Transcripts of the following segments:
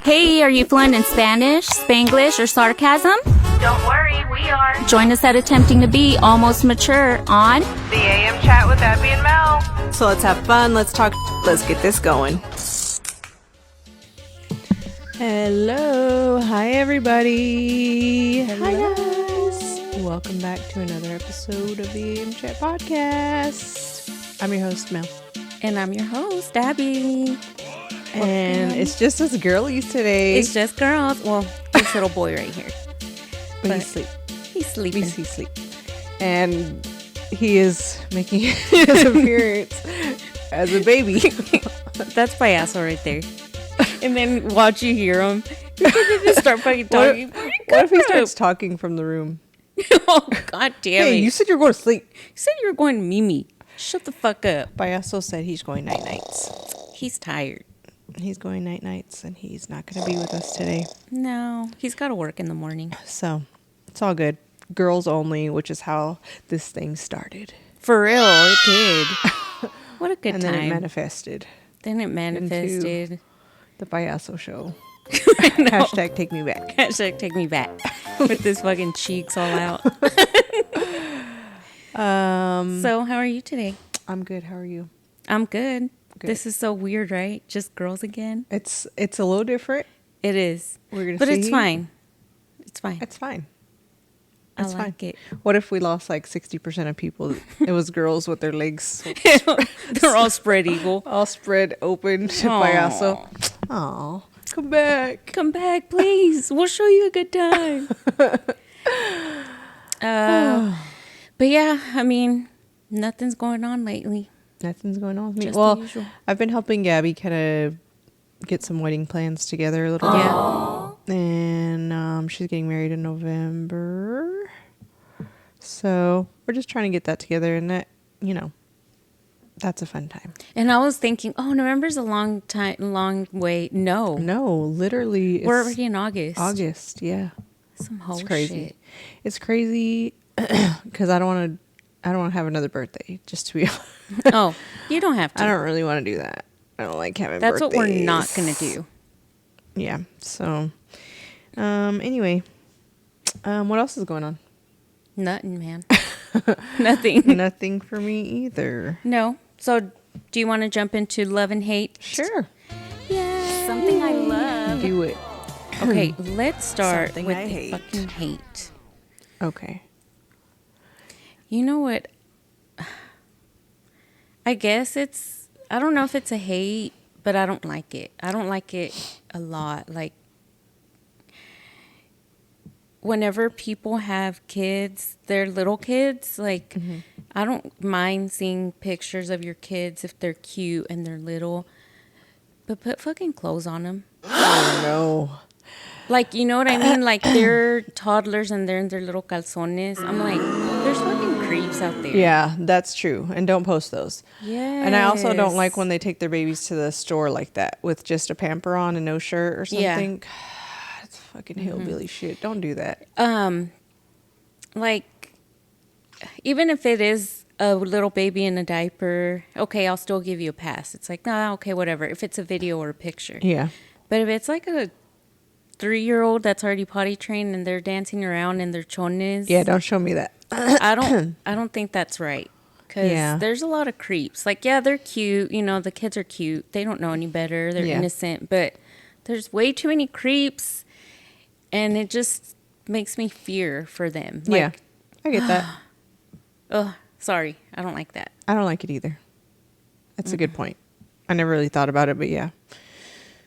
Hey, are you fluent in Spanish, Spanglish, or sarcasm? Don't worry, we are. Join us at Attempting to Be Almost Mature on The AM Chat with Abby and Mel. So let's have fun, let's talk, let's get this going. Hello, hi everybody. Hello. Hi guys. Welcome back to another episode of the AM Chat podcast. I'm your host, Mel. And I'm your host, Abby. And it's just us girlies today. It's just girls. Well, this little boy right here. But he's asleep. He's sleeping. He's asleep. And he is making his appearance as a baby. That's payaso right there. And then watch you hear him. Just start fucking talking. What if he starts talking from the room? Oh, god damn it. Hey, you said you were going to sleep. You said you were going Mimi. Shut the fuck up. Payaso said he's going night-nights. He's tired. He's going night-nights, and he's not going to be with us today. No, he's got to work in the morning. So, it's all good. Girls only, which is how this thing started. For real, it did. What a good And time. then it manifested. Into the Payaso show. Hashtag take me back. Hashtag take me back. With his fucking cheeks all out. So, how are you today? I'm good. How are you? I'm good. Good. This is so weird, right? Just girls again. It's a little different. It is. We're gonna but see. it's fine. It's fine. It's fine. I It's like fine. it. What if we lost like 60% of people? It was girls with their legs They're all spread eagle. all spread open to Aw. Payaso. Aw, come back. Come back, please. We'll show you a good time. But yeah, I mean, nothing's going on lately. Nothing's going on with me. Just the Well, usual. I've been helping Gabby kind of get some wedding plans together a little bit. And she's getting married in November. So we're just trying to get that together. And that, that's a fun time. And I was thinking, oh, November's a long way. No. No, literally. We're already in August. August, yeah. Some whole It's crazy. shit. It's crazy because I don't want to have another birthday, just to be honest. Oh, you don't have to. I don't really want to do that. I don't like having That's birthdays. what we're not going to do. Yeah. So, anyway, what else is going on? Nothing, man. Nothing. Nothing for me either. No. So, do you want to jump into love and hate? Sure. Yeah. Something I love. Do it. Okay, let's start Something with I the hate. fucking hate. Okay. You know what? I guess I don't know if it's a hate, but I don't like it. I don't like it a lot. Like, whenever people have kids, they're little kids, like, I don't mind seeing pictures of your kids if they're cute and they're little, but put fucking clothes on them. Oh no. Like, you know what I mean? Like, they're toddlers and they're in their little calzones. I'm like, there's fucking creeps out there. Yeah, that's true. And don't post those. Yes. And I also don't like when they take their babies to the store like that with just a pamper on and no shirt or something. Yeah. It's fucking hillbilly shit. Don't do that. Like, even if it is a little baby in a diaper, okay, I'll still give you a pass. It's like, nah, okay, whatever. If it's a video or a picture. Yeah. But if it's like a 3-year-old that's already potty trained and they're dancing around in their chones. Yeah, don't show me that. I don't think that's right. Because there's a lot of creeps. Like, yeah, they're cute. The kids are cute. They don't know any better. They're innocent. But there's way too many creeps. And it just makes me fear for them. Like, yeah, I get that. Oh, sorry. I don't like that. I don't like it either. That's a good point. I never really thought about it, but yeah.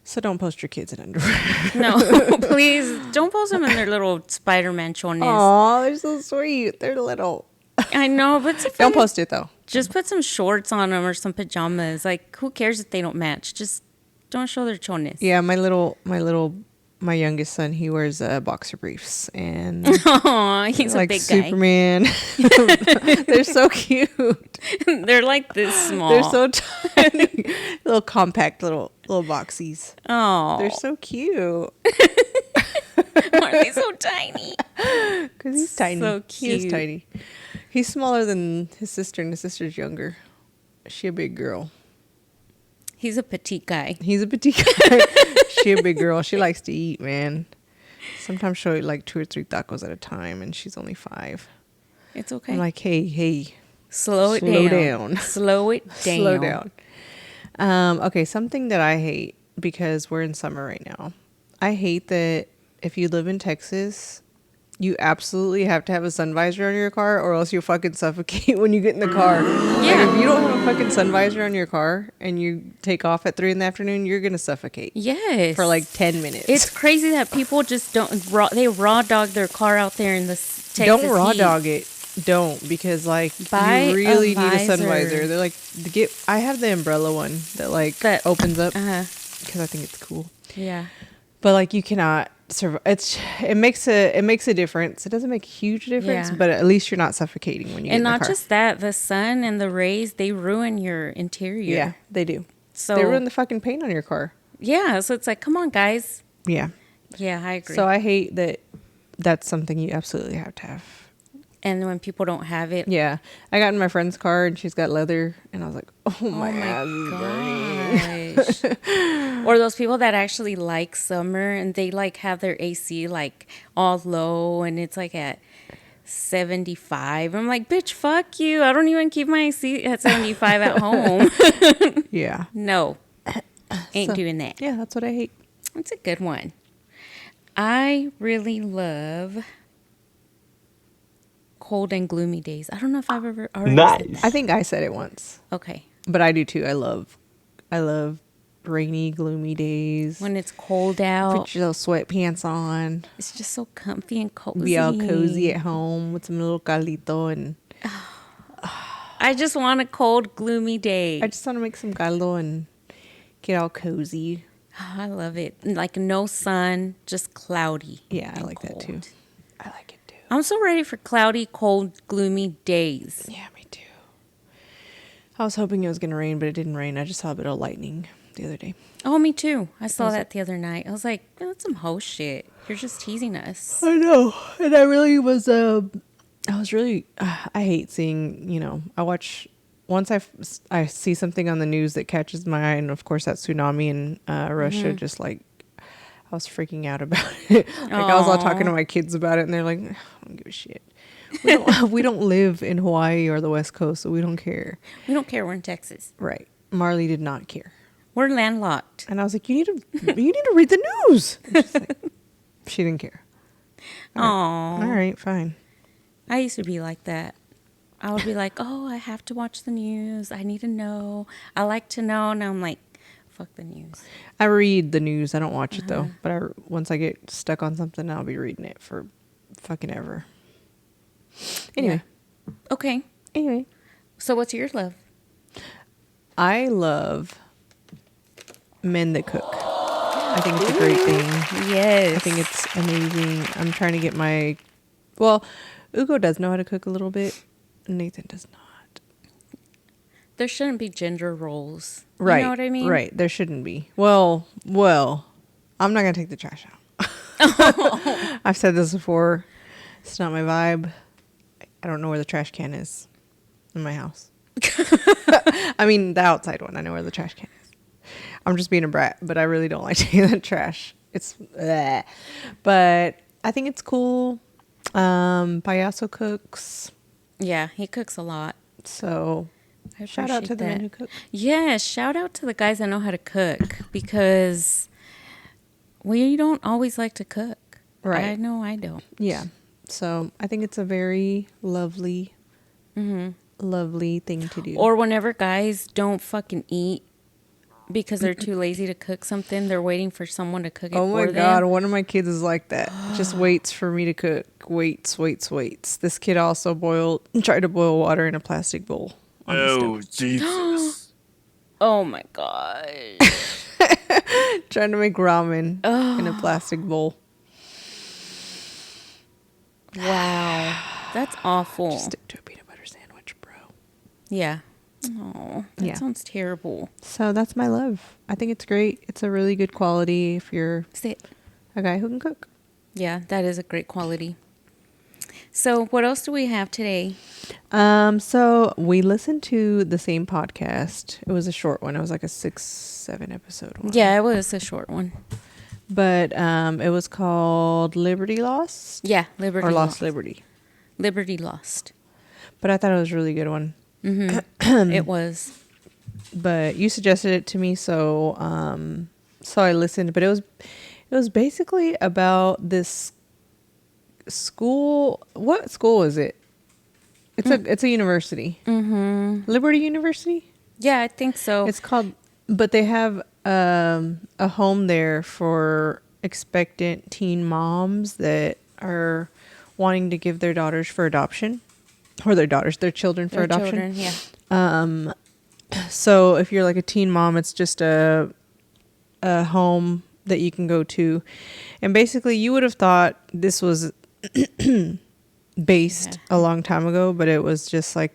So don't post your kids in underwear. No, please don't post them in their little Spider-Man chones. Aw, they're so sweet. They're little. I know, but it's Don't post it though. Just put some shorts on them or some pajamas. Like, who cares if they don't match? Just don't show their chones. Yeah, my youngest son, he wears boxer briefs and Aw, he's like a big Superman. They're so cute. guy. They're like this small. They're so tiny, little compact, little boxies. Oh, They're so cute. why are they so tiny? Because he's tiny. So He is cute. tiny. He's smaller than his sister, and his sister's younger. She a big girl. He's a petite guy. He's a petite guy. She a big girl. She likes to eat, man. Sometimes she'll eat like 2 or 3 tacos at a time, and she's only 5. It's okay. I'm like, hey. Slow it down. Slow it down. Slow down. Okay, something that I hate, because we're in summer right now. I hate that if you live in Texas, you absolutely have to have a sun visor on your car, or else you'll fucking suffocate when you get in the car. Yeah. Like, if you don't have a fucking sun visor on your car and you take off at 3 in the afternoon, you're gonna suffocate. Yes. For like 10 minutes. It's crazy that people just they raw dog their car out there in the Texas Don't raw heat. dog it. Don't, because like Buy you really a need a sun visor. visor. They're like, I have the umbrella one that opens up because I think it's cool. Yeah. But like you cannot survive. It makes a difference. It doesn't make a huge difference, but at least you're not suffocating when you get in the car. And not just that, the sun and the rays, they ruin your interior. Yeah, they do. So they ruin the fucking paint on your car. Yeah, so it's like, come on, guys. Yeah. Yeah, I agree. So I hate that. That's something you absolutely have to have. And when people don't have it. Yeah. I got in my friend's car and she's got leather. And I was like, oh my gosh. Or those people that actually like summer and they like have their AC like all low and it's like at 75. I'm like, bitch, fuck you. I don't even keep my AC at 75 at home. Yeah. No. Ain't doing that. Yeah, that's what I hate. That's a good one. I really love cold and gloomy days. I don't know if I've ever already said that. I think I said it once. Okay. But I do too. I love rainy, gloomy days. When it's cold out. Put your little sweatpants on. It's just so comfy and cozy. Be all cozy at home with some little caldo and I just want a cold, gloomy day. I just want to make some caldo and get all cozy. Oh, I love it. Like no sun, just cloudy. Yeah, I like that too. I like it too. I'm so ready for cloudy, cold, gloomy days. Yeah, me too. I was hoping it was going to rain, but it didn't rain. I just saw a bit of lightning the other day. Oh, me too. I saw that the other night. I was like, oh, that's some hoe shit. You're just teasing us. I know. And I really was, I hate seeing, once I see something on the news that catches my eye, and of course that tsunami in Russia, just like, I was freaking out about it. I was all talking to my kids about it, and they're like, I don't give a shit. We don't live in Hawaii or the West Coast, so we don't care. We don't care. We're in Texas. Right. Marley did not care. We're landlocked. And I was like, you need to read the news. Like, she didn't care. All right, fine. I used to be like that. I would be like, oh, I have to watch the news. I need to know. I like to know. Now I'm like, fuck the news. I read the news. I don't watch it though. But once I get stuck on something, I'll be reading it for fucking ever. Anyway. Yeah. Okay. Anyway. So what's your love? I love men that cook. I think it's a great thing. Yes. I think it's amazing. I'm trying to get Ugo does know how to cook a little bit. Nathan does not. There shouldn't be gender roles. Right. You know what I mean? Right. There shouldn't be. Well, I'm not going to take the trash out. I've said this before. It's not my vibe. I don't know where the trash can is in my house. I mean, the outside one. I know where the trash can is. I'm just being a brat, but I really don't like taking the trash. It's bleh. But I think it's cool. Payaso cooks. Yeah, he cooks a lot. So shout out to the men who cook. Yes, shout out to the guys that know how to cook, because we don't always like to cook. Right. I know I don't. Yeah. So I think it's a very lovely, lovely thing to do. Or whenever guys don't fucking eat because they're too lazy to cook something, they're waiting for someone to cook it for them. Oh my God, one of my kids is like that. Just waits for me to cook. Waits. This kid also tried to boil water in a plastic bowl. Oh, Jesus. Oh my God. Trying to make ramen in a plastic bowl. Wow. That's awful. Just stick to a peanut butter sandwich, bro. Yeah. Oh, that sounds terrible. So that's my love. I think it's great. It's a really good quality if you're a guy who can cook. Yeah, that is a great quality. So what else do we have today? So we listened to the same podcast. It was a short one. It was like a 6-7 episode one. Yeah, it was a short one. But it was called Liberty Lost. Yeah, Liberty or Lost. Liberty. Liberty Lost. But I thought it was a really good one. Mm-hmm. It was. But you suggested it to me, so so I listened. But it was basically about this school. What school is it? It's a university. Mm-hmm. Liberty University? Yeah, I think so. It's called, but they have a home there for expectant teen moms that are wanting to give their daughters for adoption, or their children for adoption. Children, yeah. So if you're like a teen mom, it's just a home that you can go to, and basically you would have thought this was based a long time ago, but it was just like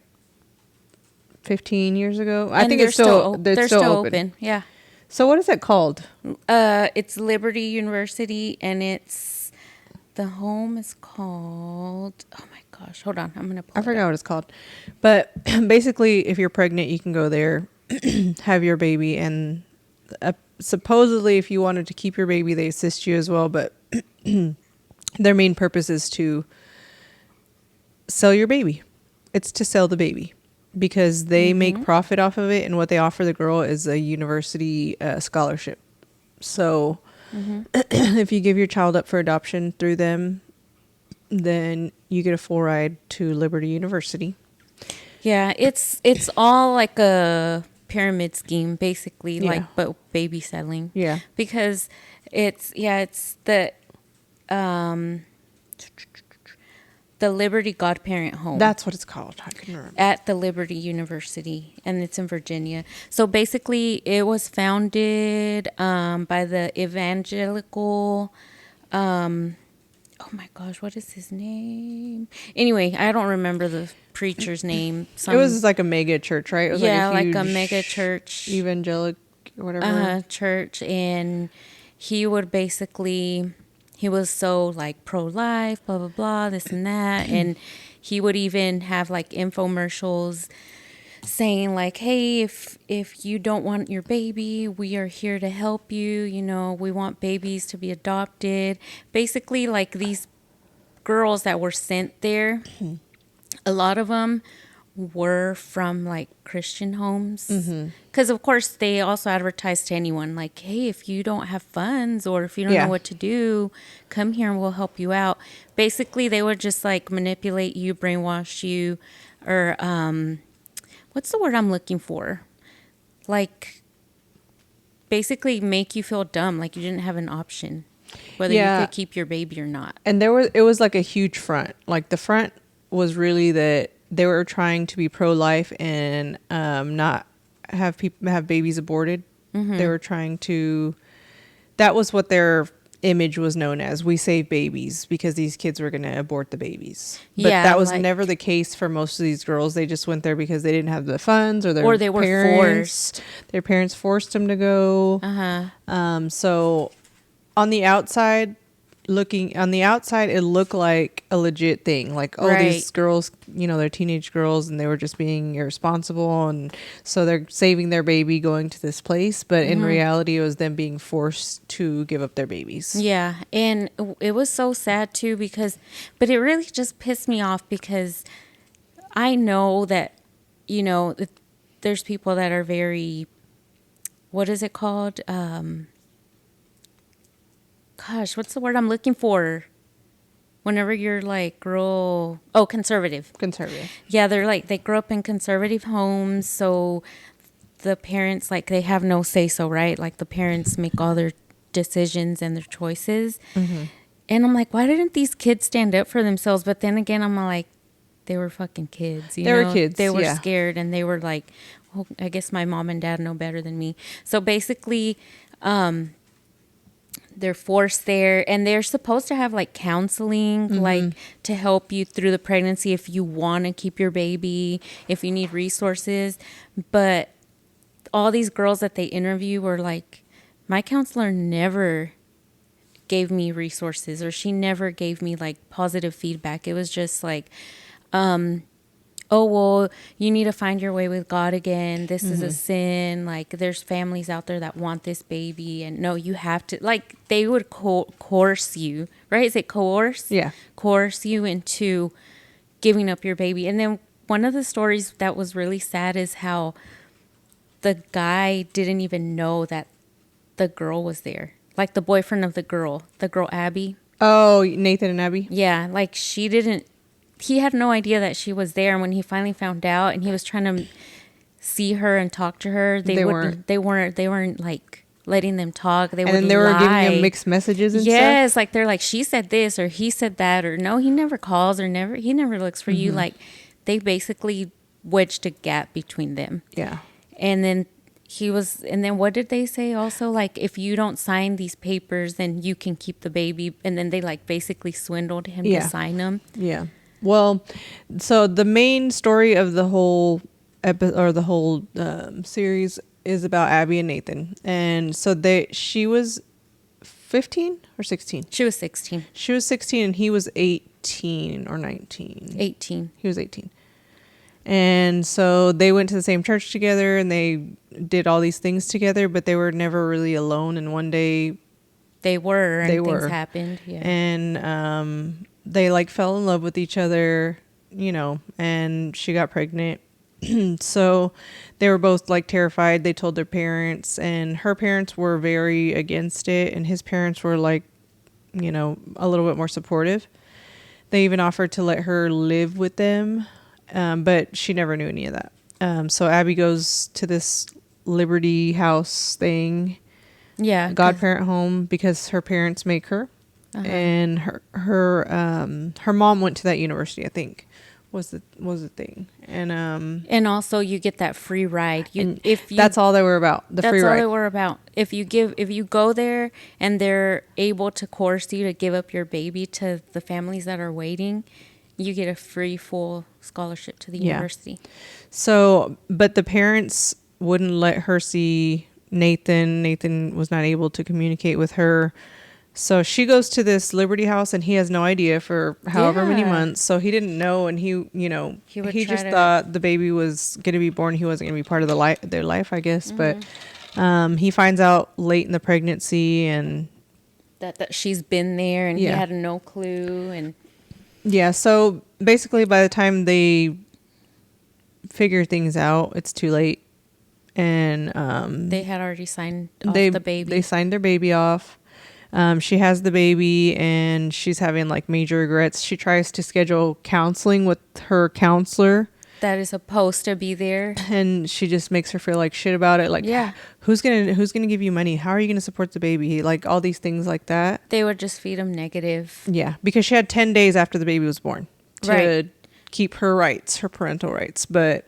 15 years ago. I think they're still open. Yeah. So what is it called? It's Liberty University, and the home is called, oh my gosh, hold on, I'm gonna pull I forgot what it's called. But basically, if you're pregnant, you can go there, have your baby, and supposedly if you wanted to keep your baby, they assist you as well, but their main purpose is to sell your baby. It's to sell the baby, because they make profit off of it, and what they offer the girl is a university scholarship. So if you give your child up for adoption through them, then you get a full ride to Liberty University. Yeah, it's all like a pyramid scheme, basically, like, but baby selling. Yeah. Because it's the Liberty Godparent Home. That's what it's called. I can remember. At the Liberty University, and it's in Virginia. So basically, it was founded by the evangelical. Oh my gosh, what is his name? Anyway, I don't remember the preacher's name. It was like a mega church, right? It was like a mega church, evangelic, whatever church, and he would basically. He was so like pro-life, blah, blah, blah, this and that. And he would even have like infomercials saying like, hey, if you don't want your baby, we are here to help you. You know, we want babies to be adopted. Basically, like these girls that were sent there, a lot of them were from like Christian homes, because of course they also advertise to anyone like, hey, if you don't have funds or if you don't know what to do, come here and we'll help you out. Basically they would just like manipulate you, brainwash you, or what's the word I'm looking for, like basically make you feel dumb, like you didn't have an option whether you could keep your baby or not. And it was like a huge front. Like the front was really that they were trying to be pro-life and not have babies aborted. They were trying to. That was what their image was known as. We save babies, because these kids were going to abort the babies. But that was never the case for most of these girls. They just went there because they didn't have the funds, or they were forced. Their parents forced them to go. So on the outside. It looked like a legit thing. Like, these girls, they're teenage girls, and they were just being irresponsible, and so they're saving their baby going to this place. But in reality, it was them being forced to give up their babies. Yeah, and it was so sad too, but it really just pissed me off, because I know that, there's people that are very, what is it called? Gosh, what's the word I'm looking for? Whenever you're like conservative. Conservative. Yeah, they grow up in conservative homes, so the parents, like, they have no say so, right? Like the parents make all their decisions and their choices. And I'm like, why didn't these kids stand up for themselves? But then again, I'm like, they were fucking kids. They were kids. They were scared, and they were like, well, I guess my mom and dad know better than me. So basically, they're forced there, and they're supposed to have like counseling, like to help you through the pregnancy if you want to keep your baby, if you need resources. But all these girls that they interview were like, my counselor never gave me resources, or she never gave me like positive feedback. It was just like, oh, well, you need to find your way with God again. This is a sin. Like, there's families out there that want this baby. And no, you have to, like, they would coerce you, right? Is it coerce? Yeah. Coerce you into giving up your baby. And then one of the stories that was really sad is how the guy didn't even know that the girl was there. Like, the boyfriend of the girl Abby. Oh, Nathan and Abby? Yeah, like, he had no idea that she was there. And when he finally found out and he was trying to see her and talk to her, they weren't like letting them talk. They were giving him mixed messages and stuff. Yes, like, they're like, she said this or he said that, or no, he never calls, or he never looks for you. Like, they basically wedged a gap between them. Yeah. And then what did they say also? Like, if you don't sign these papers, then you can keep the baby. And then they, like, basically swindled him to sign them. Yeah. Well, so the main story of the whole series is about Abby and Nathan. And so she was 15 or 16? She was 16. She was 16 and he was 18 or 19. 18. He was 18. And so they went to the same church together and they did all these things together, but they were never really alone. And one day things happened. Yeah. And they like fell in love with each other, you know, and she got pregnant. So they were both like terrified. They told their parents, and her parents were very against it. And his parents were like, you know, a little bit more supportive. They even offered to let her live with them. But she never knew any of that. So Abby goes to this Liberty House thing. Yeah. Godparent home because her parents make her. Uh-huh. And her mom went to that university, I think, was the thing. And also you get that free ride. That's all they were about. Free ride. That's all they were about. If you go there and they're able to coerce you to give up your baby to the families that are waiting, you get a free full scholarship to the university. So, but the parents wouldn't let her see Nathan. Nathan was not able to communicate with her. So she goes to this Liberty House and he has no idea for however many months. So he didn't know. And he just thought the baby was going to be born. He wasn't going to be part of their life, I guess. Mm-hmm. But he finds out late in the pregnancy and that she's been there and he had no clue. And yeah, so basically by the time they figure things out, it's too late. And they had already signed off the baby. They signed their baby off. She has the baby and she's having like major regrets. She tries to schedule counseling with her counselor that is supposed to be there, and she just makes her feel like shit about it. Like, who's gonna give you money? How are you gonna support the baby? Like all these things like that. They would just feed him negative. Yeah, because she had 10 days after the baby was born to keep her rights, her parental rights. But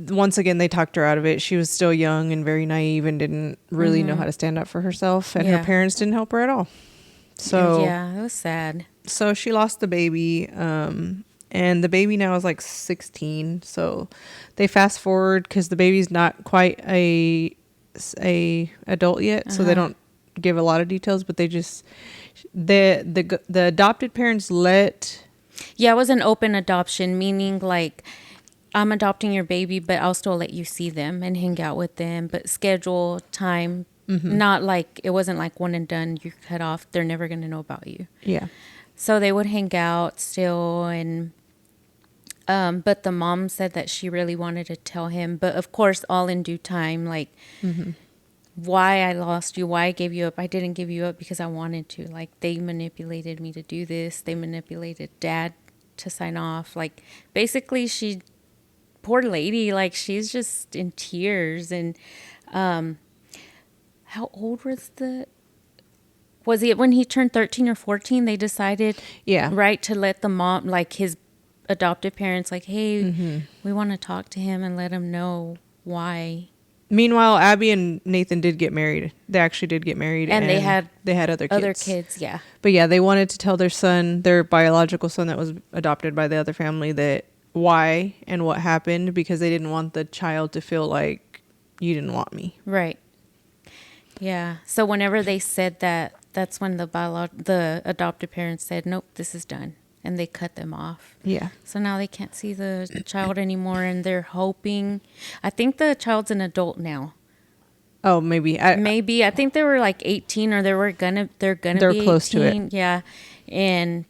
once again, they talked her out of it. She was still young and very naive and didn't really know how to stand up for herself. And her parents didn't help her at all. So yeah, it was sad. So she lost the baby. And the baby now is like 16. So they fast forward because the baby's not quite a adult yet. So they don't give a lot of details, but they just, the adopted parents let. Yeah, it was an open adoption, meaning like, I'm adopting your baby, but I'll still let you see them and hang out with them, but schedule time. Mm-hmm. Not like, it wasn't like one and done, you're cut off, they're never going to know about you. Yeah. So they would hang out still, and but the mom said that she really wanted to tell him, but of course, all in due time, like, why I lost you, why I gave you up. I didn't give you up because I wanted to. Like, they manipulated me to do this. They manipulated Dad to sign off. Like, basically, poor lady, like, she's just in tears. And how old was it when he turned 13 or 14? They decided, right, to let the mom, like his adoptive parents, like, hey, we want to talk to him and let him know why. Meanwhile, Abby and Nathan did get married. They actually did get married, and they had other kids. Yeah. But yeah, they wanted to tell their biological son that was adopted by the other family, that why and what happened, because they didn't want the child to feel like you didn't want me. Right. Yeah. So whenever they said that, that's when the adoptive parents said, nope, this is done. and they cut them off. Yeah. So now they can't see the child anymore, and they're hoping. I think the child's an adult now. Oh, maybe. Maybe. I think they were like 18, or they're gonna be close 18. to it. Yeah. And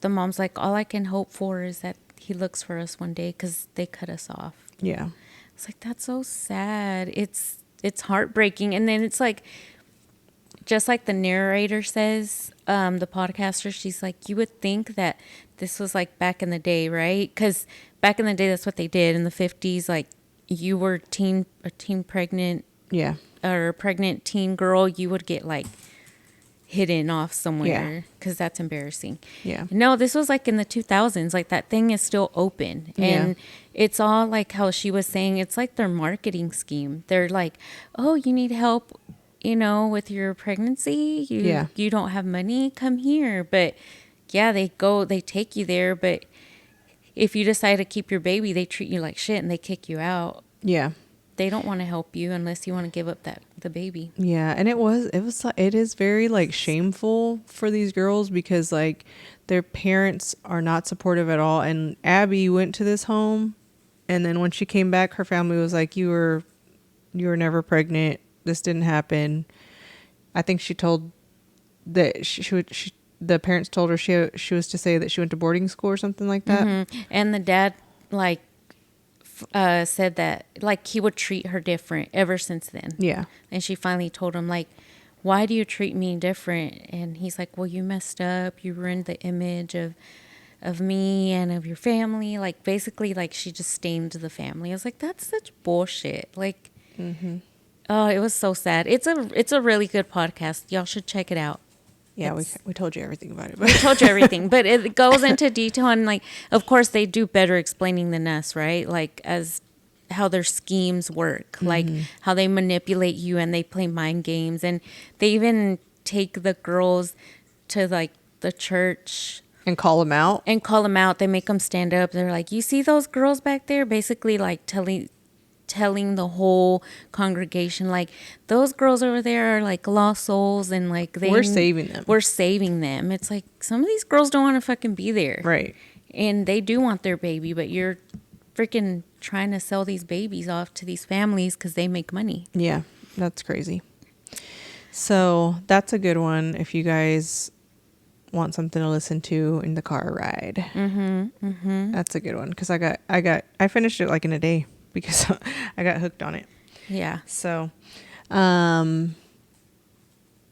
the mom's like, all I can hope for is that he looks for us one day, because they cut us off. Yeah. It's like, that's so sad. It's heartbreaking. And then it's like, just like the narrator says, the podcaster, she's like, you would think that this was like back in the day, right? Because back in the day, that's what they did in the 50s. Like, you were teen pregnant, Yeah. or a pregnant teen girl, you would get like hidden off somewhere, because that's embarrassing. Yeah. No, this was like in the 2000s. Like, that thing is still open, and it's all like how she was saying. It's like their marketing scheme. They're like, oh, you need help, with your pregnancy, you don't have money, come here. But yeah, they take you there, but if you decide to keep your baby, they treat you like shit and they kick you out. Yeah. They don't want to help you unless you want to give up the baby. Yeah, and it is very like shameful for these girls, because like their parents are not supportive at all. And Abby went to this home, and then when she came back, her family was like, you were never pregnant. This didn't happen. I think she told that the parents told her she was to say that she went to boarding school or something like that. Mm-hmm. And the dad like said that like he would treat her different ever since then. Yeah. And she finally told him, like, why do you treat me different? And he's like, well, you messed up. You ruined the image of me and of your family. Like, basically, like, she just stained the family. I was like, that's such bullshit. Like, oh, it was so sad. It's a really good podcast. Y'all should check it out. Yeah, we told you everything about it. We told you everything, but it goes into detail, and like, of course, they do better explaining than us, right? Like, as how their schemes work, like how they manipulate you and they play mind games, and they even take the girls to like the church and call them out. They make them stand up. They're like, you see those girls back there? Basically, like telling the whole congregation, like, those girls over there are like lost souls, and like we're saving them. It's like, some of these girls don't want to fucking be there, right? And they do want their baby, but you're freaking trying to sell these babies off to these families because they make money. Yeah, that's crazy. So that's a good one if you guys want something to listen to in the car ride. That's a good one, because I finished it like in a day, because I got hooked on it. Yeah. So, but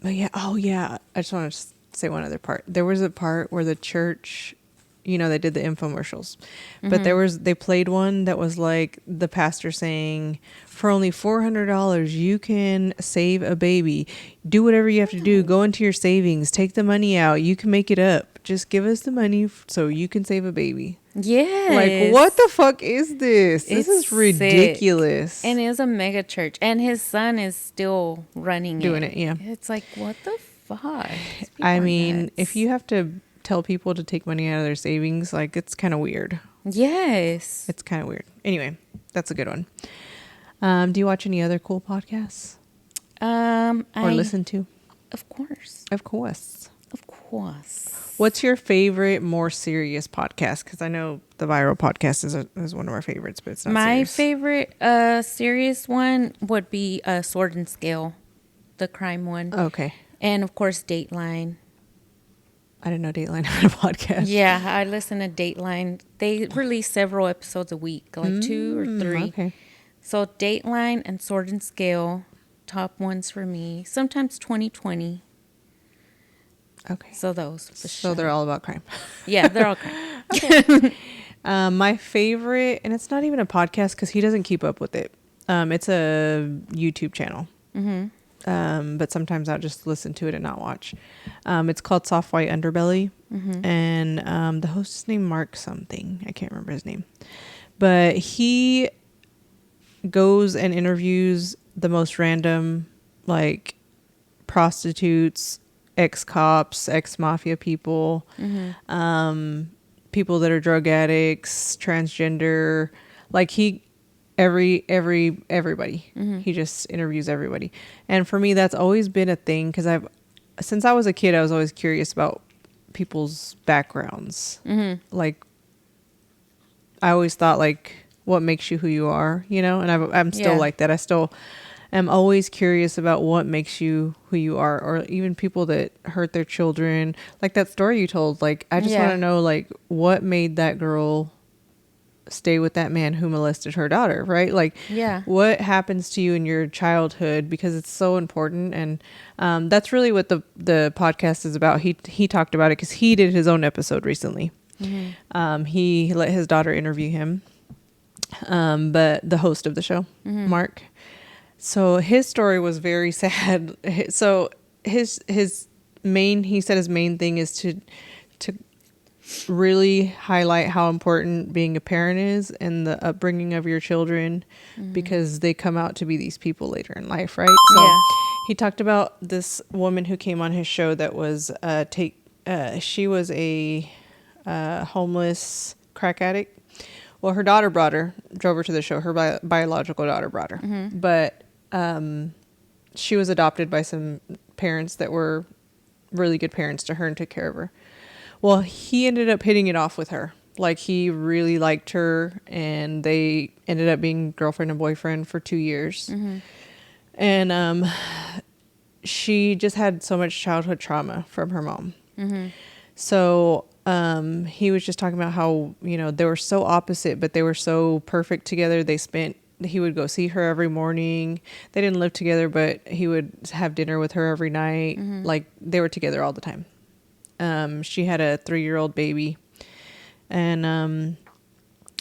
yeah. Oh yeah. I just want to say one other part. There was a part where the church, they did the infomercials, but they played one that was like the pastor saying, for only $400, you can save a baby. Do whatever you have to do. Go into your savings, take the money out. You can make it up. Just give us the money so you can save a baby. Yeah. Like, what the fuck is this? This is ridiculous. Sick. And it was a mega church, and his son is still doing it. Yeah. It's like, what the fuck? I mean, if you have to tell people to take money out of their savings, like, it's kind of weird. Yes. It's kind of weird. Anyway, that's a good one. Do you watch any other cool podcasts? Or listen to? Of course. Of course. Of course. What's your favorite, more serious podcast? Because I know the Viral podcast is one of our favorites, but it's not my serious. favorite serious one would be Sword and Scale, the crime one. Okay. And, of course, Dateline. I didn't know Dateline had a podcast. Yeah, I listen to Dateline. They release several episodes a week, like 2 or 3. Okay. So Dateline and Sword and Scale, top ones for me. Sometimes 2020. Okay. So those. So they're all about crime. Yeah, they're all crime. Okay. My favorite, and it's not even a podcast because he doesn't keep up with it. It's a YouTube channel. But sometimes I'll just listen to it and not watch. It's called Soft White Underbelly. And the host is named Mark something. I can't remember his name. But he goes and interviews the most random, like, prostitutes, ex-cops, ex-mafia people, people that are drug addicts, transgender, like everybody. He just interviews everybody. And for me, that's always been a thing, because since I was a kid, I was always curious about people's backgrounds. Like, I always thought, like, what makes you who you are, you know? And I'm still like that. I still am always curious about what makes you who you are, or even people that hurt their children. Like that story you told, like, I just want to know, like, what made that girl stay with that man who molested her daughter, right? Like, what happens to you in your childhood, because it's so important. And that's really what the podcast is about. He talked about it because he did his own episode recently. He let his daughter interview him, but the host of the show, Mark. So his story was very sad. So his main thing is to really highlight how important being a parent is and the upbringing of your children, because they come out to be these people later in life, right? So he talked about this woman who came on his show that was she was a homeless crack addict. Well, her daughter drove her to the show. Her biological daughter brought her, but she was adopted by some parents that were really good parents to her and took care of her. Well, he ended up hitting it off with her. Like, he really liked her, and they ended up being girlfriend and boyfriend for 2 years. And she just had so much childhood trauma from her mom. So he was just talking about how, you know, they were so opposite, but they were so perfect together. He would go see her every morning. They didn't live together, but he would have dinner with her every night. Like, they were together all the time. She had a 3-year-old baby. And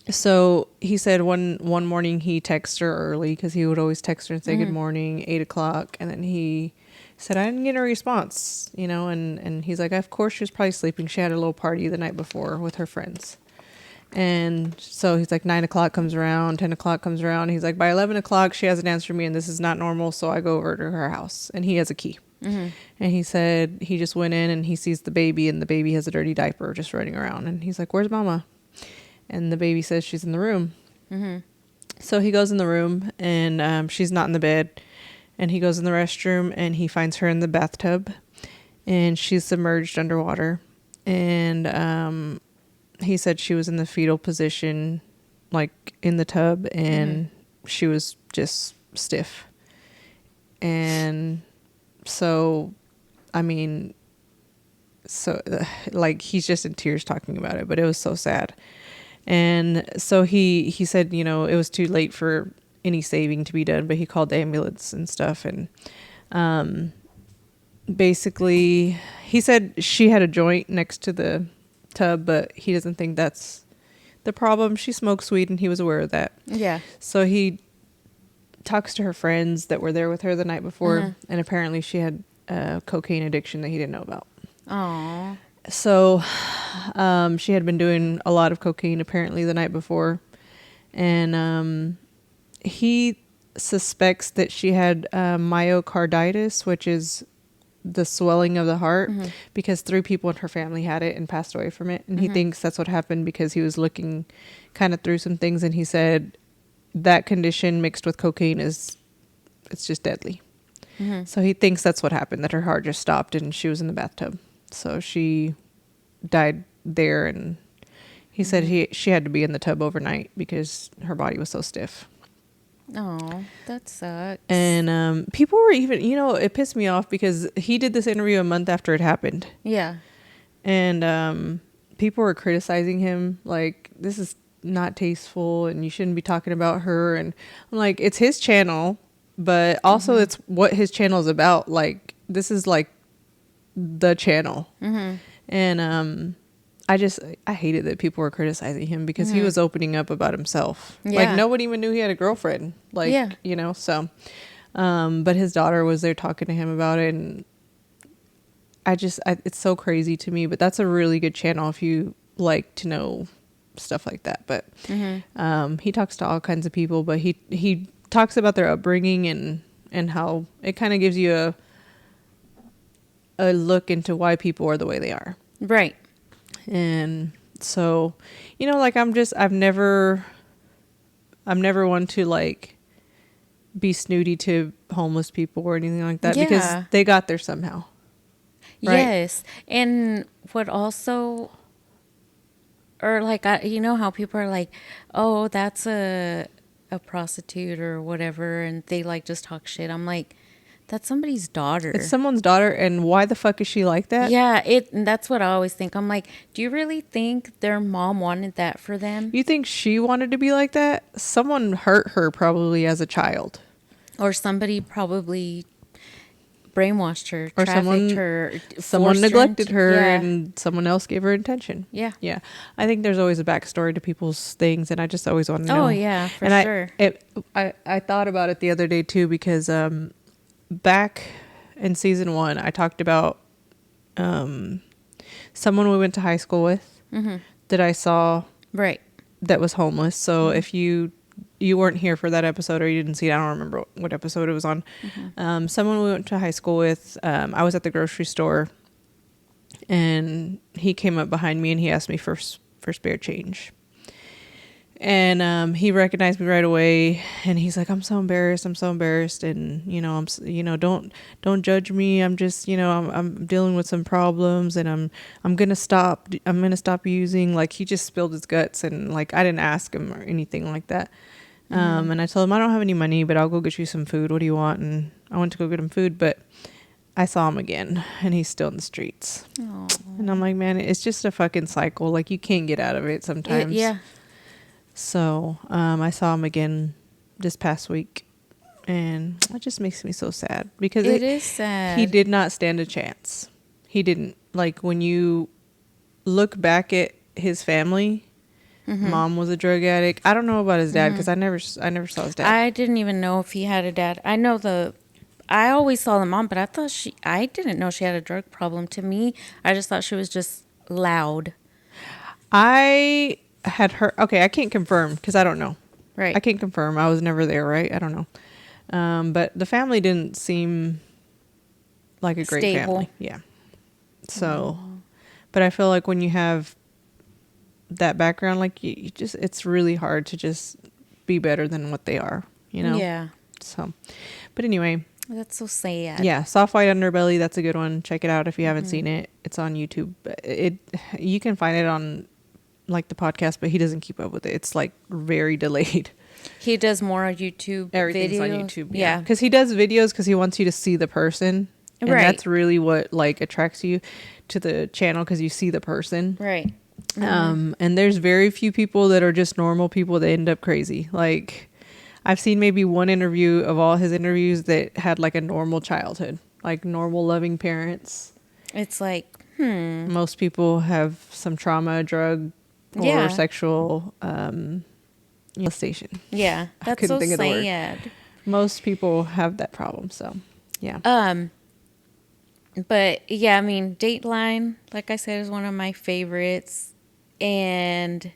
so he said one morning he texted her early, because he would always text her and say good morning, 8:00. And then he said, I didn't get a response, you know, and he's like, of course she was probably sleeping. She had a little party the night before with her friends. And so he's like, 9:00 comes around, 10:00 comes around. He's like, by 11:00, she hasn't answered me, and this is not normal. So I go over to her house, and he has a key. And he said he just went in and he sees the baby, and the baby has a dirty diaper just running around. And he's like, where's mama? And the baby says she's in the room. So he goes in the room, and she's not in the bed. And he goes in the restroom, and he finds her in the bathtub, and she's submerged underwater. And he said she was in the fetal position, like in the tub, and she was just stiff. And so, I mean, like, he's just in tears talking about it, but it was so sad. And so he said, you know, it was too late for any saving to be done, but he called the ambulance and stuff. And basically he said she had a joint next to the tub, but he doesn't think that's the problem. She smokes weed, and he was aware of that. So he talks to her friends that were there with her the night before, and apparently she had a cocaine addiction that he didn't know about. Aww. So she had been doing a lot of cocaine apparently the night before, and he suspects that she had myocarditis, which is the swelling of the heart, because 3 people in her family had it and passed away from it. And he thinks that's what happened because he was looking kind of through some things, and he said that condition mixed with cocaine it's just deadly. So he thinks that's what happened, that her heart just stopped and she was in the bathtub. So she died there, and he said she had to be in the tub overnight because her body was so stiff. Oh, that sucks. And people were even, you know, it pissed me off because he did this interview a month after it happened. And people were criticizing him, like, this is not tasteful and you shouldn't be talking about her. And I'm like, it's his channel, but also it's what his channel is about. Like, this is like the channel. And I hated that people were criticizing him because he was opening up about himself. Like, nobody even knew he had a girlfriend. Like, you know, so, but his daughter was there talking to him about it. And it's so crazy to me, but that's a really good channel if you like to know stuff like that. But, he talks to all kinds of people, but he talks about their upbringing and how it kind of gives you a look into why people are the way they are. Right. And so, you know, like, I'm never one to, like, be snooty to homeless people or anything like that, because they got there somehow. Right? Yes. And what also, or like, you know how people are like, oh, that's a prostitute or whatever, and they like just talk shit. I'm like, that's somebody's daughter. It's someone's daughter, and why the fuck is she like that? Yeah, and that's what I always think. I'm like, do you really think their mom wanted that for them? You think she wanted to be like that? Someone hurt her probably as a child. Or somebody probably brainwashed her, Or trafficked her, someone neglected her, yeah. and someone else gave her attention. Yeah. Yeah. I think there's always a backstory to people's things, and I just always want to know. Oh, yeah, for and sure. I thought about it the other day, too, because back in season 1, I talked about someone we went to high school with that I saw Right. that was homeless. So if you weren't here for that episode or you didn't see it, I don't remember what episode it was on. Someone we went to high school with, I was at the grocery store, and he came up behind me and he asked me for spare change. And he recognized me right away, and he's like, I'm so embarrassed, and don't judge me. I'm just, I'm dealing with some problems, and I'm gonna stop using. Like, he just spilled his guts, and like, I didn't ask him or anything like that. And I told him, I don't have any money, but I'll go get you some food. What do you want? And I went to go get him food, but I saw him again, and he's still in the streets. Aww. And I'm like, man, it's just a fucking cycle. Like, you can't get out of it sometimes. Yeah. So I saw him again this past week, and it just makes me so sad because it is sad. He did not stand a chance. He didn't. Like, when you look back at his family, mom was a drug addict. I don't know about his dad because I never saw his dad. I didn't even know if he had a dad. I always saw the mom, but I didn't know she had a drug problem. To me, I just thought she was just loud. I had heard, okay, I can't confirm because I don't know. Right. I can't confirm. I was never there, right? I don't know. But the family didn't seem like a great Stable. family. Yeah. So, but I feel like when you have that background, like you just, it's really hard to just be better than what they are, Yeah. So, but anyway. That's so sad. Yeah. Soft White Underbelly. That's a good one. Check it out if you haven't seen it. It's on YouTube. You can find it on like the podcast, but he doesn't keep up with it. It's like very delayed. He does more on YouTube. Everything's videos. on YouTube. Yeah. Because he does videos because he wants you to see the person. And Right. that's really what like attracts you to the channel, because you see the person. Right. And there's very few people that are just normal people that end up crazy. Like, I've seen maybe one interview of all his interviews that had like a normal childhood, like normal loving parents. It's like, Most people have some trauma, drug, or sexual molestation. Yeah, that's so sad. Most people have that problem, so yeah. But yeah, I mean, Dateline, like I said, is one of my favorites, and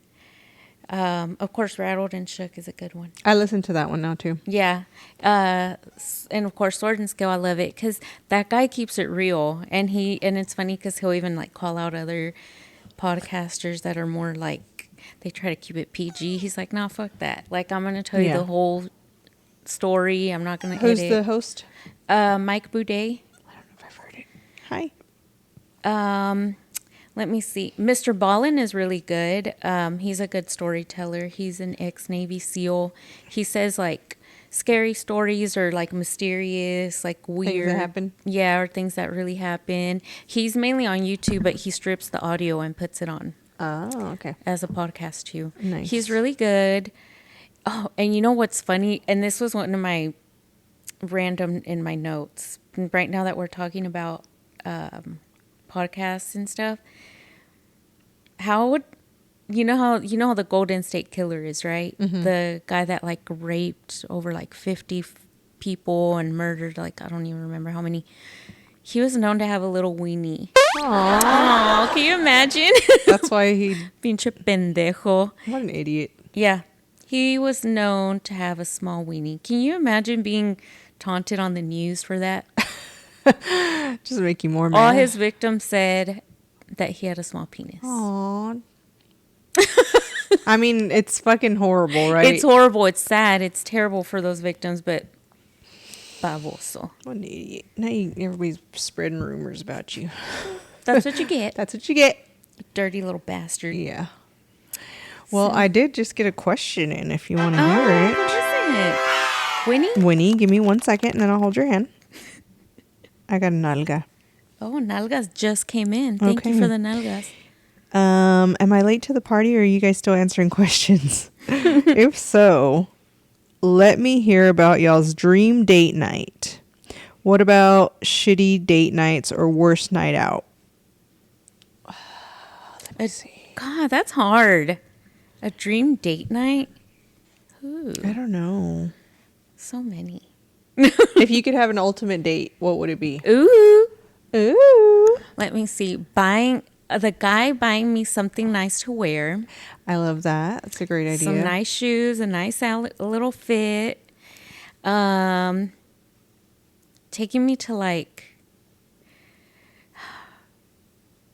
of course, Rattled and Shook is a good one. I listen to that one now too. Yeah, and of course, Sword and Scale, I love it because that guy keeps it real, and it's funny because he'll even like call out other podcasters that are more like, they try to keep it PG. He's like, nah, fuck that. Like, I'm gonna tell you the whole story. I'm not gonna. Who's the host? Mike Boudet. I don't know if I've heard it. Hi. Let me see. Mr. Ballin is really good. He's a good storyteller. He's an ex-Navy SEAL. He says like scary stories or like mysterious, like weird Things that happen. Yeah, or things that really happen. He's mainly on YouTube, but he strips the audio and puts it on. Oh, okay. As a podcast too. Nice. He's really good. Oh, and you know what's funny? And this was one of my random in my notes. Right now that we're talking about podcasts and stuff, how the Golden State Killer is, right? Mm-hmm. The guy that like raped over like 50 people and murdered like, I don't even remember how many. He was known to have a little weenie. Aww, can you imagine? That's why he... Pinche pendejo. What an idiot. Yeah. He was known to have a small weenie. Can you imagine being taunted on the news for that? Just make you more mad. All his victims said that he had a small penis. Aww. I mean, it's fucking horrible, right? It's horrible. It's sad. It's terrible for those victims, but Baboso. What an idiot. Now everybody's spreading rumors about you. That's what you get. That's what you get. Dirty little bastard. Yeah. Well, I did just get a question in if you want to hear it. What is it? Winnie? Winnie, give me 1 second and then I'll hold your hand. I got a nalga. Oh, nalgas just came in. Thank you for the nalgas. Am I late to the party or are you guys still answering questions? If so, let me hear about y'all's dream date night. What about shitty date nights or worst night out? Let me see. God, that's hard. A dream date night? Ooh, I don't know. so many. If you could have an ultimate date, what would it be? Ooh. Ooh. Let me see. The guy buying me something nice to wear. I love that. That's a great idea. Some nice shoes, a nice little fit. Taking me to like,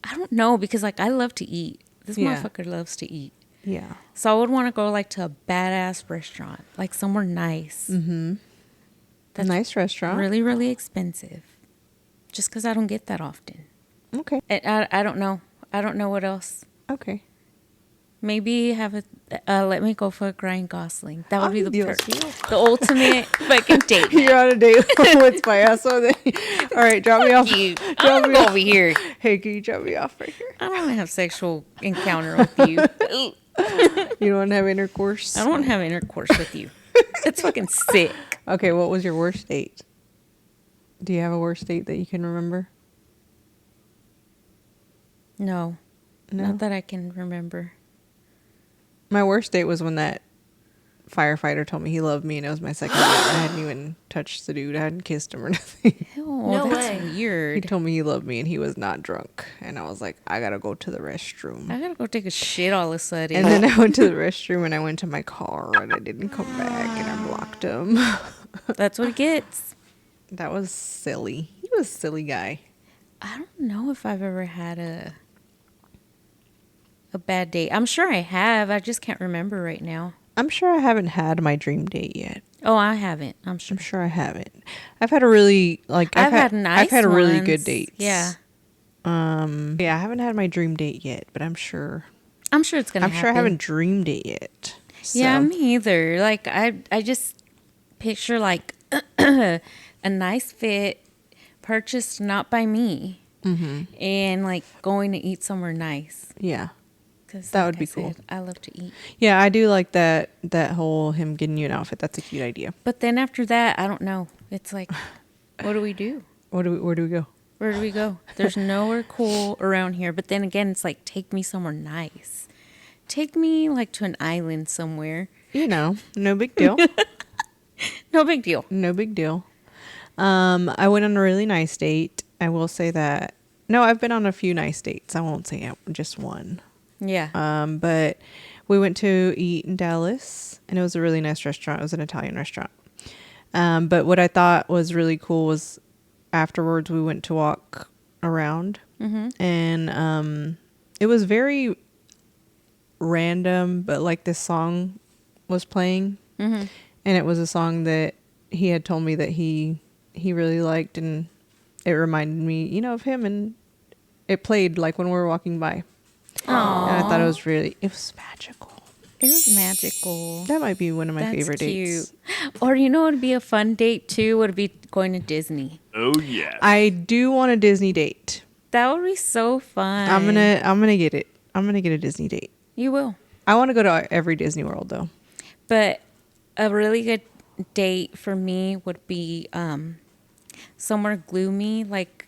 I don't know, because like I love to eat. This motherfucker loves to eat. Yeah. So I would want to go like to a badass restaurant, like somewhere nice. Mm-hmm. A nice restaurant. Really, really expensive. Just because I don't get that often. Okay. I don't know. I don't know what else. Okay. Maybe let me go for a Ryan Gosling. That would be Dios the ultimate fucking date. You're on a date with Payaso. All right, drop me off. You. I'm gonna go over here. Hey, can you drop me off right here? I don't want to have sexual encounter with you. You don't want to have intercourse? I don't want to have intercourse with you. That's fucking sick. Okay, what was your worst date? Do you have a worst date that you can remember? No. No? Not that I can remember. My worst date was when that firefighter told me he loved me and it was my second date. I hadn't even touched the dude. I hadn't kissed him or nothing. Oh, that's weird. He told me he loved me and he was not drunk. And I was like, I gotta go to the restroom. I gotta go take a shit all of a sudden. And then I went to the restroom and I went to my car and I didn't come back and I blocked him. That's what it gets. That was silly. He was a silly guy. I don't know if I've ever had a bad date. I'm sure I have. I just can't remember right now. I'm sure I haven't had my dream date yet. Oh, I haven't. I'm sure I haven't. I've had a really I've had really good dates. Yeah. Yeah, I haven't had my dream date yet, but I'm sure it's gonna happen. I'm sure I haven't dreamed it yet. So. Yeah, me either. Like I just picture like a nice fit purchased not by me, and like going to eat somewhere nice. Yeah. That would be cool. I love to eat. Yeah, I do like that whole him getting you an outfit. That's a cute idea. But then after that, I don't know. It's like, what do we do? Where do we go? Where do we go? There's nowhere cool around here. But then again, it's like, take me somewhere nice. Take me like to an island somewhere. You know, no big deal. No big deal. No big deal. I went on a really nice date. I will say that. No, I've been on a few nice dates. I won't say just one. Yeah. But we went to eat in Dallas and it was a really nice restaurant. It was an Italian restaurant. But what I thought was really cool was afterwards we went to walk around and it was very random, but like this song was playing and it was a song that he had told me that he really liked and it reminded me, of him, and it played like when we were walking by. Aww. And I thought it was magical. It was magical. That might be one of my favorite cute. dates. Or what would be a fun date too? Would be going to Disney. Oh yeah. I do want a Disney date. That would be so fun. I'm gonna get it. I'm gonna get a Disney date. You will. I want to go to every Disney World though. But a really good date for me would be somewhere gloomy, like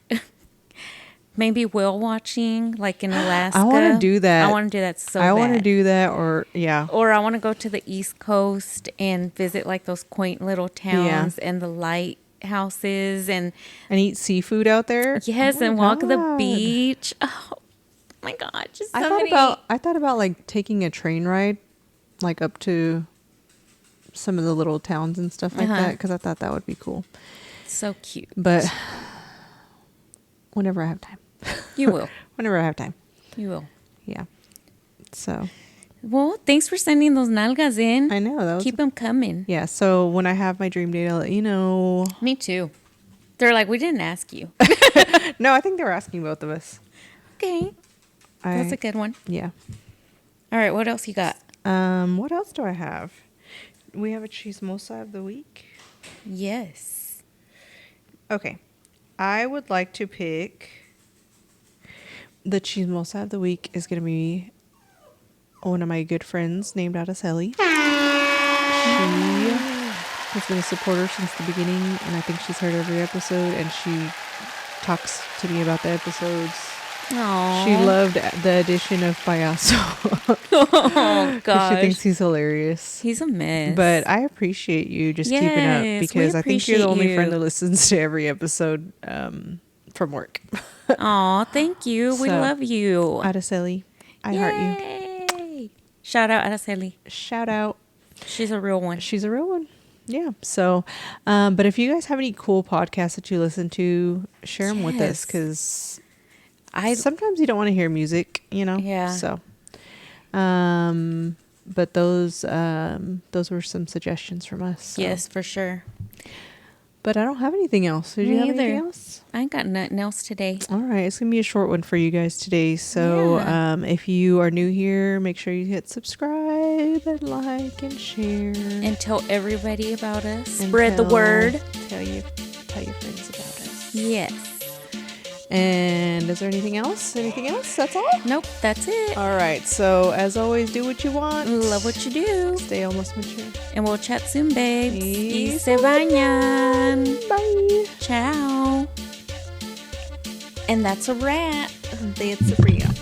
maybe whale watching, like in Alaska. I want to do that. I want to do that so I bad. want to do that, or yeah. Or I want to go to the East Coast and visit like those quaint little towns and the lighthouses and eat seafood out there. Yes, and walk the beach. Oh my God! Just somebody. I thought about like taking a train ride, like up to some of the little towns and stuff like that, because I thought that would be cool. So cute. But whenever I have time. You will. Whenever I have time. You will. Yeah. So. Well, thanks for sending those nalgas in. I know. That was Keep them coming. Yeah, so when I have my dream date, I'll let you know. Me too. They're like, we didn't ask you. No, I think they were asking both of us. Okay. That's a good one. Yeah. All right, what else you got? What else do I have? We have a chismosa of the week. Yes. Okay. I would like to pick... The chismosa of the week is going to be one of my good friends named Araceli. She has been a supporter since the beginning, and I think she's heard every episode, and she talks to me about the episodes. Aww. She loved the addition of Payaso. Oh, gosh. She thinks he's hilarious. He's a mess. But I appreciate you just keeping up, because I think you're the only friend that listens to every episode from work. Aw, thank you. We love you. Araceli, I heart you. Shout out Araceli. Shout out. She's a real one. She's a real one. Yeah. So, but if you guys have any cool podcasts that you listen to, share them with us, because sometimes you don't want to hear music, you know? Yeah. So, but those were some suggestions from us. So. Yes, for sure. But I don't have anything else. Did you have anything else? I ain't got nothing else today. All right. It's going to be a short one for you guys today. So if you are new here, make sure you hit subscribe and like and share. And tell everybody about us. And spread the word. Tell your friends about us. Yes. And is there anything else? Anything else? That's all? Nope. That's it. All right. So as always, do what you want. Love what you do. Stay almost mature. And we'll chat soon, babes. Y se bañan. Bye. Ciao. And that's a wrap. That's a wrap.